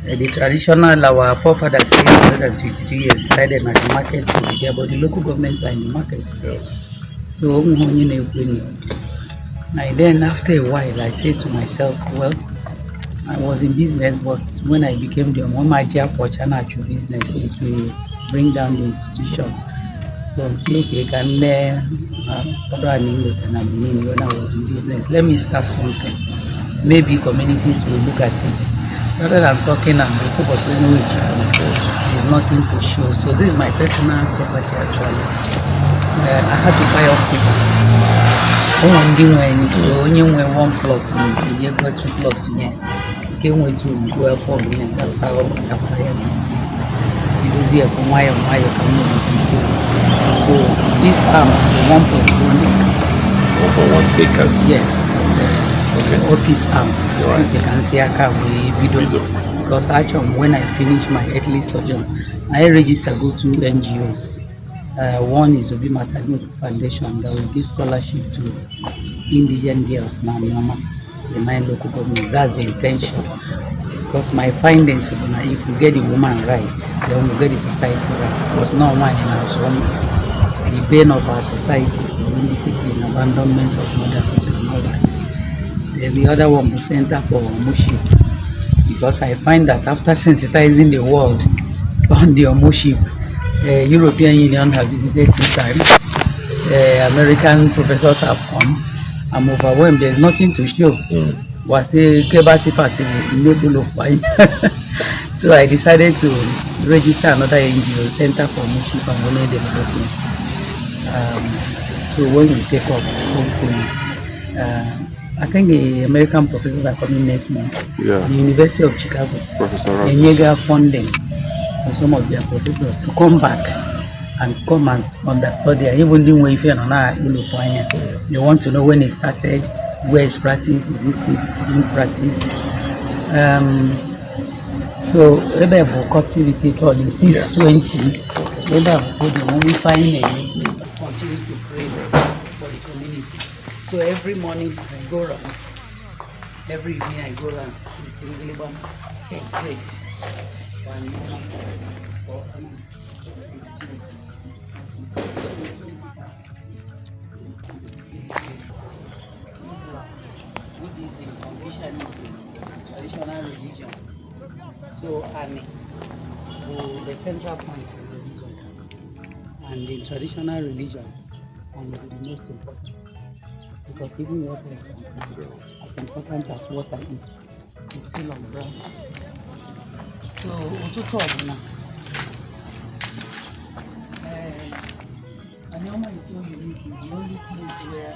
The traditional, our forefathers say 122 years decided that the market should be there, but the local governments are in the market. So, and then after a while, I said to myself, well, I was in business, but when I became the Omaji Apochana business, it will bring down the institution. So I say, okay, can follow an English and when I was in business. Let me start something. Maybe communities will look at it. Rather than talking and focus on which there's nothing to show. So this is my personal property actually. I had to buy off people. So only when one plot, you got 2 plots in here. Came with to go for me, and that's how I acquired this place. It was here for my community. So this arm is the 1.1 acres. Yes, it's office arm. Right. As you can see, I can't video because actually when I finish my earthly sojourn, I register go to NGOs. One is Obi Matadino Foundation that will give scholarship to indigenous girls now the 9 local governments. That's the intention. Because my findings, if we get the woman right, then we get the society right. Because no one in our home, the bane of our society, indiscipline, abandonment of mother and all that. Then the other one will center for ownership. Because I find that after sensitizing the world on the ownership, European Union have visited 2 times. American professors have come. I'm overwhelmed. There's nothing to show. So I decided to register another NGO, Center for Ownership and Women Development. So when we take off, hopefully, I think the American professors are coming next month. Yeah. The University of Chicago, Professor funding to some of their professors to come back and come and understudy. Even the way they want to know when it started, where it's practiced, is it still being practiced. So maybe I will cut visit all in 620. Maybe I will go when we find continue to pray for the community. So every morning I go around, every evening I go around with English and pray. Buddhism, Confucianism, traditional religion. So, and the central point of religion and the traditional religion and the most important, because even water is as important as water is still on ground. So, what to talk now? Anyoma is so unique. It's the only place where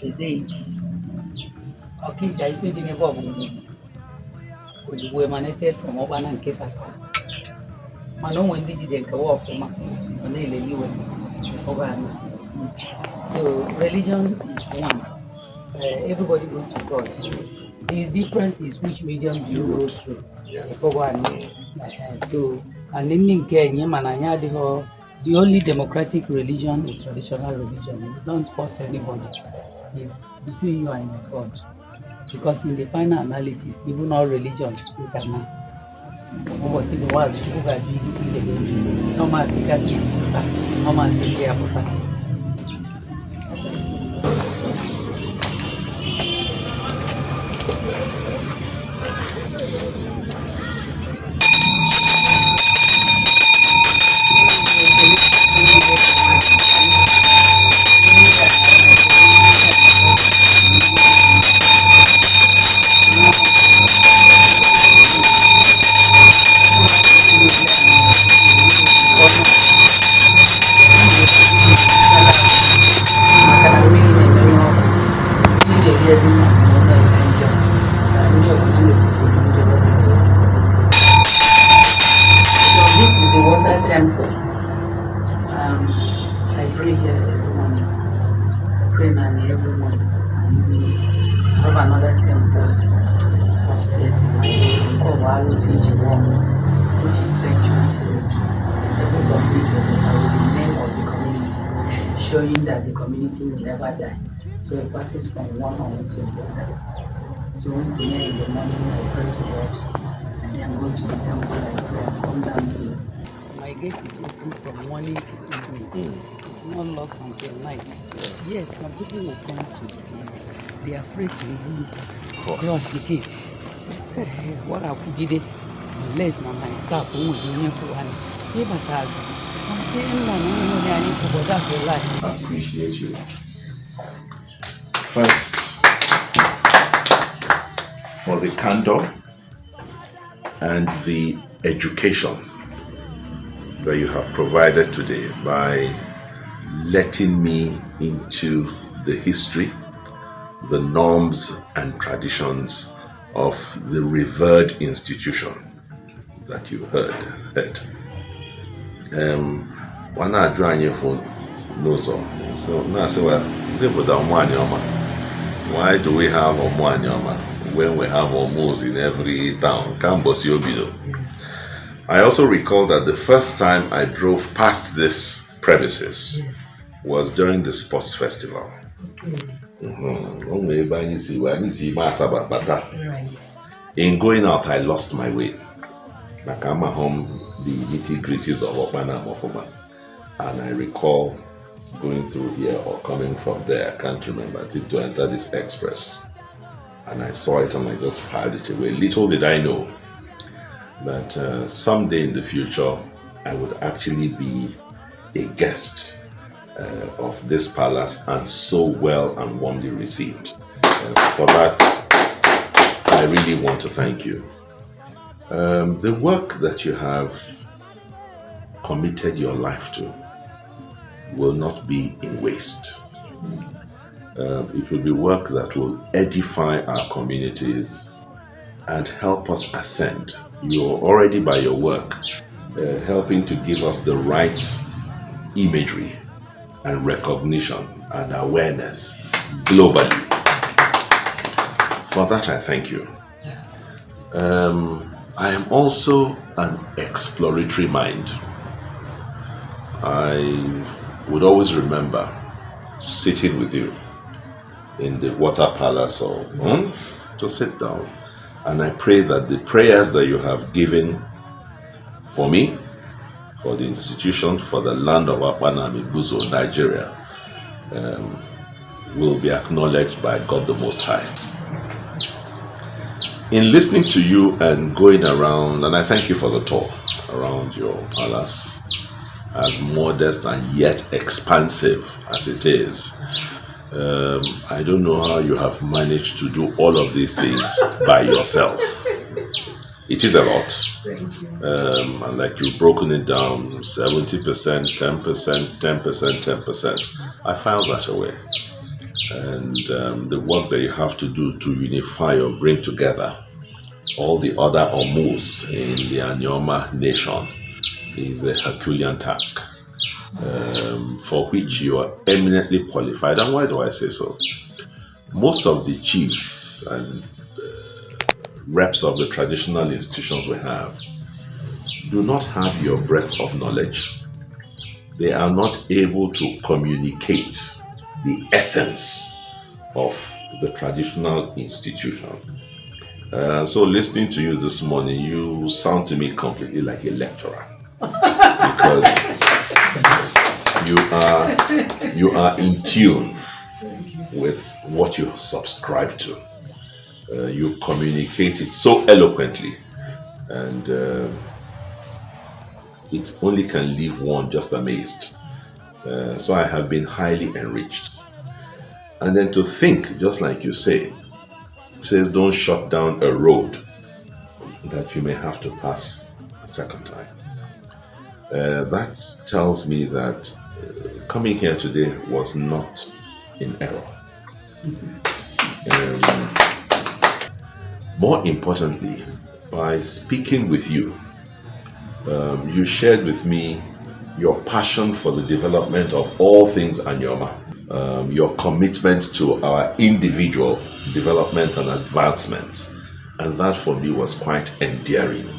a deity. Okay, I think in above we emanated from Oban and Kesasa. Manon when did you go off from So religion is one. Everybody goes to God. The difference is which medium you go through. So and in Kenya, the only democratic religion is traditional religion. You don't force anybody. It's between you and your God. Because in the final analysis, even all religions speak and now. Thomas pray here every morning. I pray Nani every morning. And we have another temple upstairs in my building called Walosiji Wall, which is Centuries Road. Everybody is with the name of the community, showing that the community will never die. So it passes from one home to the other. So when we in the morning, I pray to God, and then go to the temple, I pray, and come down here. My gate is open from morning to evening. It's not locked until night. Yes, some people will come to the gate. They are afraid to even cross the gate. What I could give it, unless my staff who was in for one. That's a lie. I appreciate you. First, for the candor and the education that you have provided today by letting me into the history, the norms and traditions of the revered institution that you heard. One not drawing your phone, no so. So now say well, why do we have Omwanyama when we have Omos in every town? I also recall that the first time I drove past this premises was during the sports festival. In going out, I lost my way. Like I'm at home, the nitty-gritties of Okpana Mofoma. And I recall going through here or coming from there, I can't remember, I think to enter this express. And I saw it and I just filed it away. Little did I know that someday in the future, I would actually be a guest of this palace and so well and warmly received. For that, I really want to thank you. The work that you have committed your life to will not be in waste. It will be work that will edify our communities and help us ascend. You're already by your work helping to give us the right imagery and recognition and awareness globally. For that I thank you. I am also an exploratory mind. I would always remember sitting with you in the water palace or to sit down, and I pray that the prayers that you have given for me, for the institution, for the land of Akpanami Buzo, Nigeria, will be acknowledged by God the Most High. In listening to you and going around, and I thank you for the tour around your palace, as modest and yet expansive as it is. I don't know how you have managed to do all of these things by yourself. It is a lot. Thank you. And like you've broken it down, 70%, 10%, 10%, 10%. I filed that away. And the work that you have to do to unify or bring together all the other Omus in the Anyoma nation is a Herculean task, for which you are eminently qualified. And why do I say so? Most of the chiefs and reps of the traditional institutions we have do not have your breadth of knowledge. They are not able to communicate the essence of the traditional institution. So listening to you this morning, you sound to me completely like a lecturer. Because you are in tune with what you subscribe to. You communicate it so eloquently, and it only can leave one just amazed. So I have been highly enriched. And then to think, just like you say, it says don't shut down a road that you may have to pass a second time. That tells me that coming here today was not in error. More importantly, by speaking with you, you shared with me your passion for the development of all things Anyoma, your commitment to our individual development and advancements. And that for me was quite endearing.